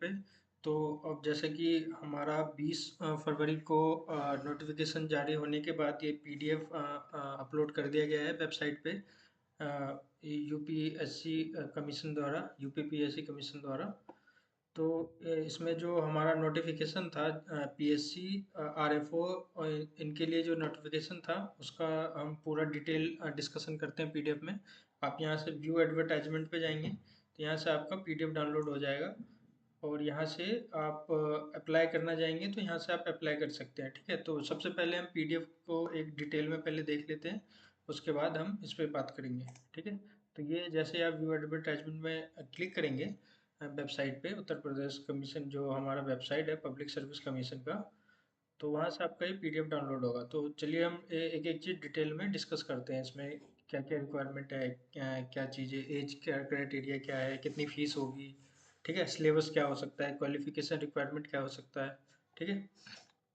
पे। तो अब जैसे कि हमारा 20 फरवरी को नोटिफिकेशन जारी होने के बाद ये पीडीएफ अपलोड कर दिया गया है वेबसाइट पे यूपीएससी कमीशन द्वारा, यूपीपीएससी कमीशन द्वारा। तो इसमें जो हमारा नोटिफिकेशन था पीएससी आरएफओ और इनके लिए जो नोटिफिकेशन था उसका हम पूरा डिटेल डिस्कशन करते हैं पीडीएफ में। आप यहाँ से व्यू एडवर्टाइजमेंट पे जाएंगे तो यहाँ से आपका पीडीएफ डाउनलोड हो जाएगा और यहाँ से आप अप्लाई करना जाएंगे तो यहाँ से आप अप्लाई कर सकते हैं। ठीक है, तो सबसे पहले हम पीडीएफ को एक डिटेल में पहले देख लेते हैं, उसके बाद हम इस पर बात करेंगे। ठीक है, तो ये जैसे आप व्यू एडवर्टाइजमेंट में क्लिक करेंगे वेबसाइट पे, उत्तर प्रदेश कमीशन जो हमारा वेबसाइट है पब्लिक सर्विस कमीशन का, तो वहाँ से आपका ये पीडीएफ डाउनलोड होगा। तो चलिए हम एक एक चीज़ डिटेल में डिस्कस करते हैं, इसमें क्या क्या रिक्वायरमेंट है, क्या क्या चीज़ें, एज क्या क्राइटेरिया क्या है, कितनी फीस होगी, ठीक है, सिलेबस क्या हो सकता है, क्वालिफिकेशन रिक्वायरमेंट क्या हो सकता है। ठीक है,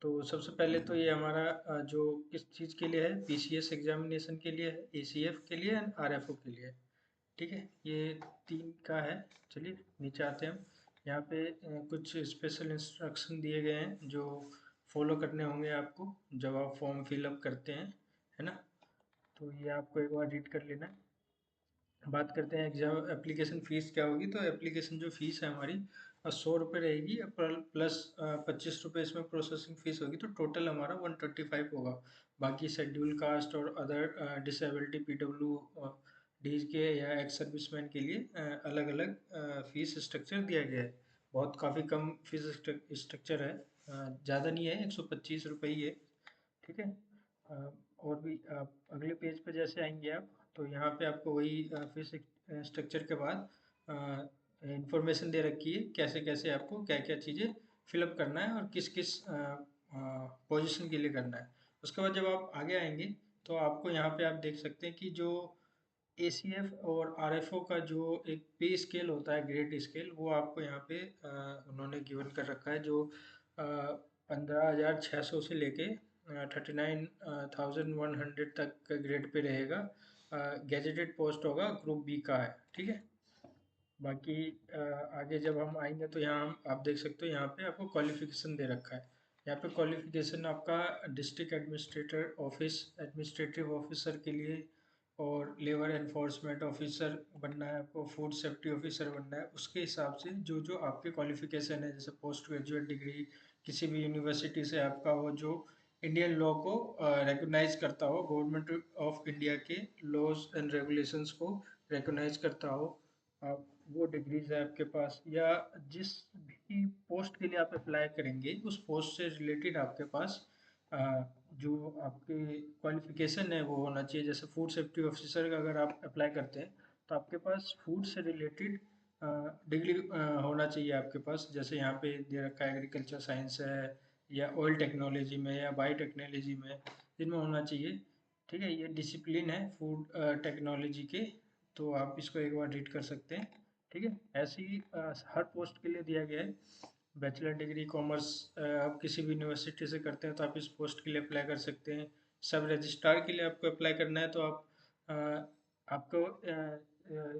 तो सबसे पहले तो ये हमारा जो किस चीज़ के लिए है, पीसीएस एग्जामिनेशन के लिए है, एसीएफ के लिए एंड आरएफओ के लिए। ठीक है, ये तीन का है। चलिए नीचे आते हैं हम। यहाँ पे कुछ स्पेशल इंस्ट्रक्शन दिए गए हैं जो फॉलो करने होंगे आपको जब आप फॉर्म फिलअप करते हैं, है ना। तो ये आपको एक बार रीड कर लेना है। बात करते हैं एग्जाम एप्लीकेशन फ़ीस क्या होगी। तो एप्लीकेशन जो फ़ीस है हमारी 100 रुपये रहेगी, प्लस 25 रुपये इसमें प्रोसेसिंग फ़ीस होगी, तो टोटल हमारा 125 होगा। बाकी शेड्यूल कास्ट और अदर डिसेबिलिटी पीडब्ल्यू डीज के या एक्स सर्विसमैन के लिए अलग अलग फ़ीस स्ट्रक्चर दिया गया है। बहुत काफ़ी कम फीस स्ट्रक्चर है, ज़्यादा नहीं है, 125 रुपये ही है। ठीक है, अ, और भी आप अगले पेज पे जैसे आएंगे आप, तो यहाँ पे आपको वही फीस स्ट्रक्चर के बाद इंफॉर्मेशन दे रखी है कैसे कैसे आपको क्या क्या चीज़ें फिलअप करना है और किस किस पोजीशन के लिए करना है। उसके बाद जब आप आगे आएंगे तो आपको यहाँ पे आप देख सकते हैं कि जो एसीएफ और आरएफओ का जो एक पे स्केल होता है, ग्रेड स्केल, वो आपको यहाँ पे उन्होंने गिवन कर रखा है, जो 15,600 से लेके 39,100 तक का ग्रेड पे रहेगा। गैजेटेड पोस्ट होगा, ग्रुप बी का है। ठीक है, बाकी आगे जब हम आएंगे तो यहाँ आप देख सकते हो, यहाँ पे आपको क्वालिफिकेशन दे रखा है। यहाँ पे क्वालिफिकेशन आपका district administrator office, administrative officer के लिए, और लेबर एनफोर्समेंट ऑफिसर बनना है आपको, फूड सेफ्टी ऑफिसर बनना है, उसके हिसाब से जो जो आपके क्वालिफिकेशन है, जैसे पोस्ट ग्रेजुएट डिग्री किसी भी यूनिवर्सिटी से आपका हो, जो इंडियन लॉ को रिकग्नाइज करता हो, गवर्नमेंट ऑफ इंडिया के लॉज एंड रेगुलेशंस को रिकग्नाइज करता हो, आप वो डिग्रीज है आपके पास, या जिस भी पोस्ट के लिए आप अप्लाई करेंगे उस पोस्ट से रिलेटेड आपके पास जो आपके क्वालिफिकेशन है वो होना चाहिए। जैसे फूड सेफ्टी ऑफिसर का अगर आप अप्लाई करते हैं तो आपके पास फूड से रिलेटेड डिग्री होना चाहिए आपके पास। जैसे यहाँ पे दे रखा है एग्रीकल्चर साइंस है, या ऑयल टेक्नोलॉजी में, या बायो टेक्नोलॉजी में, इनमें होना चाहिए। ठीक है, ये डिसिप्लिन है फूड टेक्नोलॉजी के, तो आप इसको एक बार रीड कर सकते हैं। ठीक है, ऐसे ही हर पोस्ट के लिए दिया गया है। बैचलर डिग्री कॉमर्स आप किसी भी यूनिवर्सिटी से करते हैं तो आप इस पोस्ट के लिए अप्लाई कर सकते हैं। सब रजिस्ट्रार के लिए आपको अप्लाई करना है तो आप आपको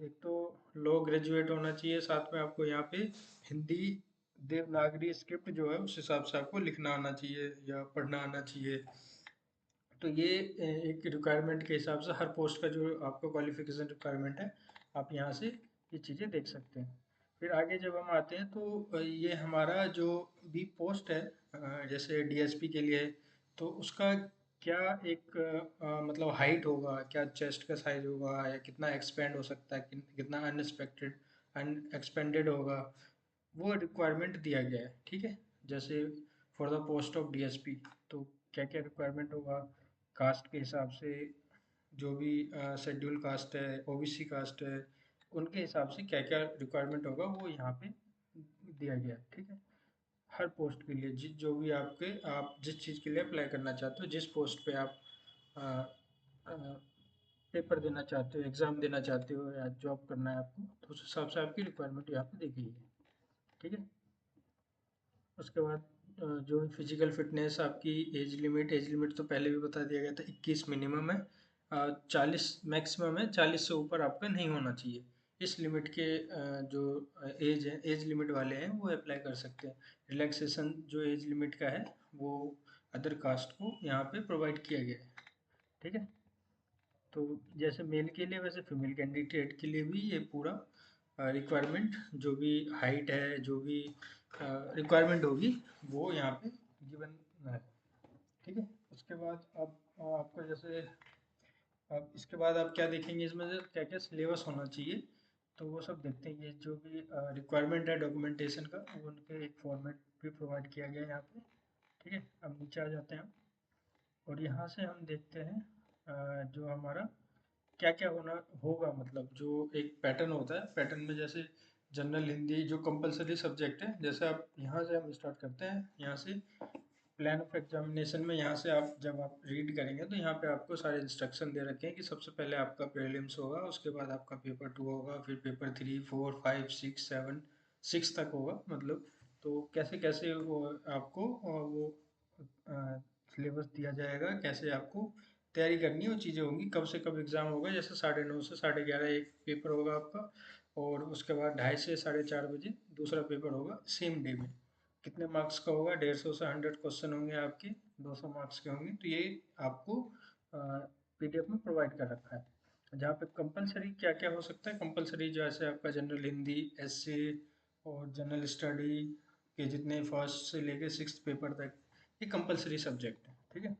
एक तो लॉ ग्रेजुएट होना चाहिए, साथ में आपको यहाँ पे हिंदी देवनागरी स्क्रिप्ट जो है उस हिसाब से आपको लिखना आना चाहिए या पढ़ना आना चाहिए। तो ये एक रिक्वायरमेंट के हिसाब से हर पोस्ट का जो आपका क्वालिफिकेशन रिक्वायरमेंट है, आप यहाँ से ये चीज़ें देख सकते हैं। फिर आगे जब हम आते हैं तो ये हमारा जो भी पोस्ट है जैसे डीएसपी के लिए, तो उसका क्या एक मतलब हाइट होगा, क्या चेस्ट का साइज होगा, या कितना एक्सपेंड हो सकता है, कितना अनएक्सपेक्टेड अनएक्सपेंडेड होगा, वो रिक्वायरमेंट दिया गया है। ठीक है, जैसे for the post of DSP तो क्या क्या रिक्वायरमेंट होगा, कास्ट के हिसाब से, जो भी शेड्यूल कास्ट है, ओबीसी कास्ट है, उनके हिसाब से क्या क्या रिक्वायरमेंट होगा वो यहाँ पे दिया गया है। ठीक है, हर पोस्ट के लिए जिस जो भी आप जिस चीज़ के लिए अप्लाई करना चाहते हो, जिस पोस्ट पे आप पेपर देना चाहते हो, एग्ज़ाम देना चाहते हो, या जॉब करना है आपको, तो उस हिसाब से आपकी रिक्वायरमेंट यहाँ पे दी गई है। ठीक है, उसके बाद जो फिजिकल फिटनेस आपकी, एज लिमिट तो पहले भी बता दिया गया था, 21 मिनिमम है, 40 मैक्सिमम है, 40 से ऊपर आपका नहीं होना चाहिए। इस लिमिट के जो एज है, एज लिमिट वाले हैं वो अप्लाई कर सकते हैं। रिलैक्सेशन जो एज लिमिट का है वो अदर कास्ट को यहाँ पे प्रोवाइड किया गया है। ठीक है, तो जैसे मेल के लिए वैसे फीमेल कैंडिडेट के लिए भी ये पूरा रिक्वायरमेंट, जो भी हाइट है, जो भी रिक्वायरमेंट होगी वो यहाँ पे गिवन है। ठीक है, उसके बाद अब आपको जैसे अब इसके बाद आप क्या देखेंगे, इसमें से क्या क्या सिलेबस होना चाहिए, तो वो सब देखते हैं। ये जो भी रिक्वायरमेंट है डॉक्यूमेंटेशन का, वो उनके एक फॉर्मेट भी प्रोवाइड किया गया है यहाँ पे। ठीक है, अब नीचे आ जाते हैं हम, और यहाँ से हम देखते हैं जो हमारा क्या क्या होना होगा, मतलब जो एक पैटर्न होता है, पैटर्न में जैसे जनरल हिंदी जो कंपलसरी सब्जेक्ट है, जैसे आप यहाँ से हम स्टार्ट करते हैं, यहाँ से प्लान ऑफ एग्जामिनेशन में, यहाँ से आप जब आप रीड करेंगे तो यहाँ पे आपको सारे इंस्ट्रक्शन दे रखे हैं कि सबसे पहले आपका प्रीलिम्स होगा, उसके बाद आपका पेपर 2 होगा, फिर पेपर 3, 4, 5, 6, 7, 6 तक होगा, मतलब तो कैसे कैसे वो आपको वो सिलेबस दिया जाएगा, कैसे आपको तैयारी करनी है, वो चीज़ें होंगी। कब से कब एग्ज़ाम होगा, जैसे 9:30 से 11:30 एक पेपर होगा आपका, और उसके बाद 2:30 से 4:30 बजे दूसरा पेपर होगा सेम डे में। कितने मार्क्स का होगा, 150 से 100 क्वेश्चन होंगे आपके, 200 मार्क्स के होंगे, तो ये आपको पीडीएफ में प्रोवाइड कर रखा है। जहाँ पे कंपलसरी क्या क्या हो सकता है, कंपलसरी जैसे आपका जनरल हिंदी, एसए और जनरल स्टडी के जितने फर्स्ट से लेके 6th पेपर तक, ये कंपलसरी सब्जेक्ट है। ठीक है,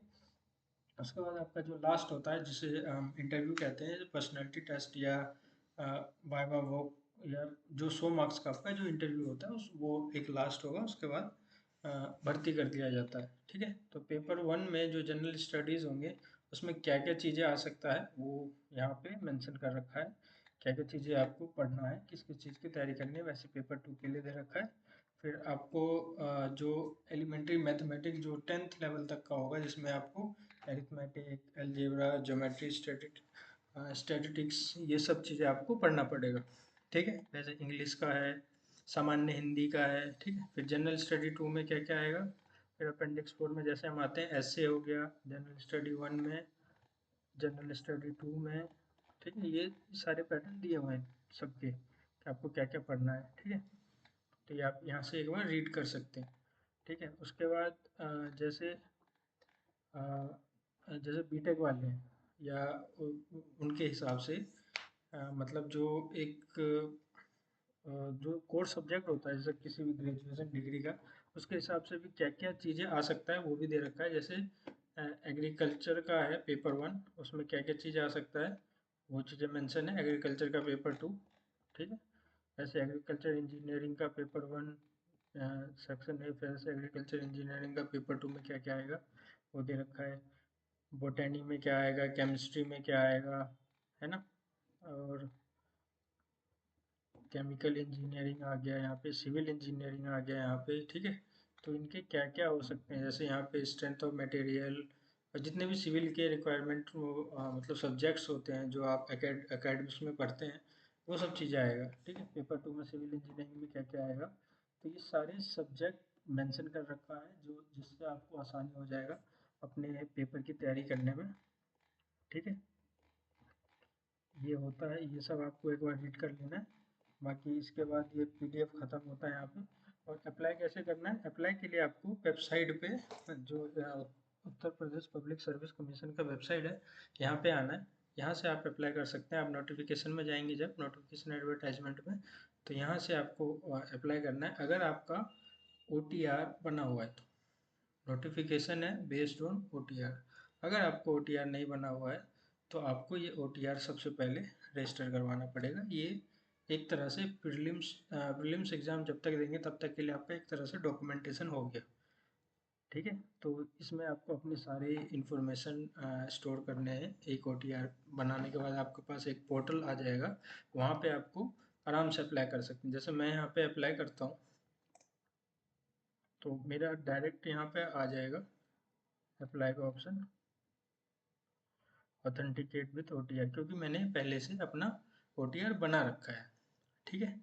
उसके बाद आपका जो लास्ट होता है जिसे हम इंटरव्यू कहते हैं, पर्सनैलिटी टेस्ट या वाइवा वो, या जो 100 मार्क्स का आपका जो इंटरव्यू होता है उस वो एक लास्ट होगा, उसके बाद अ, भर्ती कर दिया जाता है। ठीक है, तो पेपर 1 में जो जनरल स्टडीज़ होंगे उसमें क्या क्या चीज़ें आ सकता है वो यहाँ पे मेंशन कर रखा है, क्या क्या चीज़ें आपको पढ़ना है, किस किस चीज़ की तैयारी करनी है, वैसे पेपर 2 के लिए दे रखा है। फिर आपको जो एलिमेंट्री मैथमेटिक्स जो 10th लेवल तक का होगा, जिसमें आपको अरिथमेटिक, अलजेब्रा, ज्योमेट्री, स्टैटिस्टिक्स, ये सब चीज़ें आपको पढ़ना पड़ेगा। ठीक है, जैसे इंग्लिश का है, सामान्य हिंदी का है। ठीक है, फिर जनरल स्टडी 2 में क्या क्या आएगा, फिर अपेंडिक्स 4 में जैसे हम आते हैं एसए हो गया, जनरल स्टडी 1 में, जनरल स्टडी 2 में। ठीक है, ये सारे पैटर्न दिए हुए हैं सबके कि आपको क्या क्या पढ़ना है। ठीक है, तो ये आप यहाँ से एक बार रीड कर सकते हैं। ठीक है, उसके बाद जैसे अ, जैसे बीटेक वाले हैं या उनके हिसाब से मतलब जो एक जो कोर सब्जेक्ट होता है, जैसे किसी भी ग्रेजुएशन डिग्री का, उसके हिसाब से भी क्या क्या चीज़ें आ सकता है वो भी दे रखा है। जैसे एग्रीकल्चर का है पेपर 1, उसमें क्या क्या चीज़ें आ सकता है वो चीज़ें मेंशन है। एग्रीकल्चर का पेपर 2, ठीक है, ऐसे एग्रीकल्चर इंजीनियरिंग का पेपर 1 सेक्शन है, फिर से एग्रीकल्चर इंजीनियरिंग का पेपर 2 में क्या क्या आएगा वो दे रखा है। बोटेनी में क्या आएगा, केमिस्ट्री में क्या आएगा, है ना, और केमिकल इंजीनियरिंग आ गया यहाँ पे, सिविल इंजीनियरिंग आ गया यहाँ पे। ठीक है, तो इनके क्या क्या हो सकते हैं, जैसे यहाँ पे स्ट्रेंथ ऑफ मटेरियल, और जितने भी सिविल के रिक्वायरमेंट मतलब सब्जेक्ट्स होते हैं जो आप एकेडमिक्स में पढ़ते हैं, वो सब चीज़ें आएगा। ठीक है, पेपर 2 में सिविल इंजीनियरिंग में क्या क्या आएगा, तो ये सारे सब्जेक्ट मेंशन कर रखा है, जो जिससे आपको आसानी हो जाएगा अपने पेपर की तैयारी करने में। ठीक है, ये होता है, ये सब आपको एक बार रीड कर लेना है। बाकी इसके बाद ये पीडीएफ ख़त्म होता है यहाँ पे। और अप्लाई कैसे करना है, अप्लाई के लिए आपको वेबसाइट पे, जो Uttar Pradesh public service commission का वेबसाइट है, यहाँ पे आना है। यहाँ से आप अप्लाई कर सकते हैं। आप नोटिफिकेशन में जाएंगे, जब नोटिफिकेशन एडवर्टाइजमेंट में, तो यहाँ से आपको अप्लाई करना है। अगर आपका OTR बना हुआ है तो नोटिफिकेशन है बेस्ड ऑन OTR। अगर आपको OTR नहीं बना हुआ है तो आपको ये OTR सबसे पहले रजिस्टर करवाना पड़ेगा। ये एक तरह से प्रीलिम्स एग्ज़ाम जब तक देंगे तब तक के लिए आपका एक तरह से डॉक्यूमेंटेशन हो गया। ठीक है, तो इसमें आपको अपने सारे इन्फॉर्मेशन स्टोर करने हैं। एक OTR बनाने के बाद आपके पास एक पोर्टल आ जाएगा, वहाँ पे आपको आराम से अप्लाई कर सकते हैं। जैसे मैं यहाँ पे अप्लाई करता हूँ तो मेरा डायरेक्ट यहाँ पे आ जाएगा अप्लाई का ऑप्शन, ऑथेंटिकेट विथ OTR, क्योंकि मैंने पहले से अपना OTR बना रखा है। ठीक है,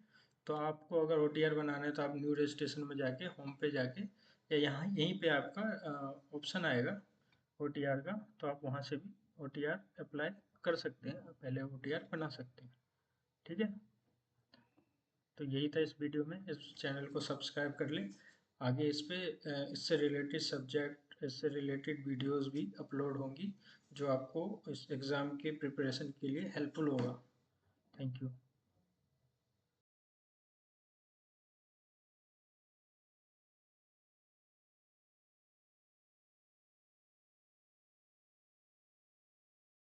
तो आपको अगर OTR बनाना है तो आप न्यू रजिस्ट्रेशन में जाके होम पे जाके, या यहाँ यहीं पे आपका ऑप्शन आएगा OTR का, तो आप वहाँ से भी OTR अप्लाई कर सकते हैं, पहले OTR बना सकते हैं। ठीक है, तो यही था इस वीडियो में। इस चैनल को सब्सक्राइब कर लें। आगे इस पे इससे रिलेटेड सब्जेक्ट, इससे रिलेटेड वीडियोस भी अपलोड होंगी जो आपको इस एग्ज़ाम के प्रिपरेशन के लिए हेल्पफुल होगा। Thank you.